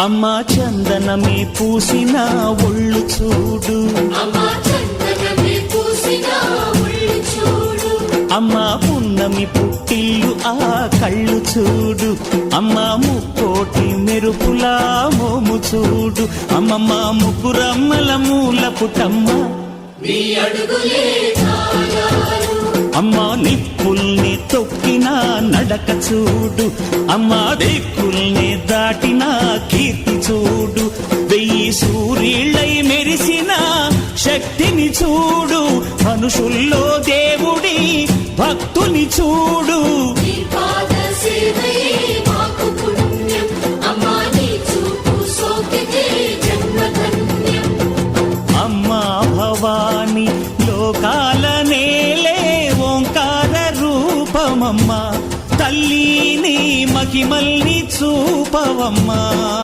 అమ్మా చందనమే పూసిన ఒళ్ళు చూడు, అమ్మా పున్నమి పుట్టిల్లు ఆ కళ్ళు చూడు, అమ్మా ముక్కోటి మెరుపులా మోము చూడు, అమ్మమ్మ ముగ్గురమ్మల మూల పుటమ్మ అమ్మా నిప్పుల్ని తొక్కిన నడక చూడు, అమ్మా దిక్కుల్ని దాటిన కీర్తి చూడు, 1000 సూర్యుళ్ళై మెరిసిన శక్తిని చూడు, మనుషుల్లో దేవుడి భక్తుని చూడు. అమ్మా భవాని లోకాల నేలే ఓంకార రూపమమ్మా, తల్లిని మహిమల్ని చూపవమ్మా.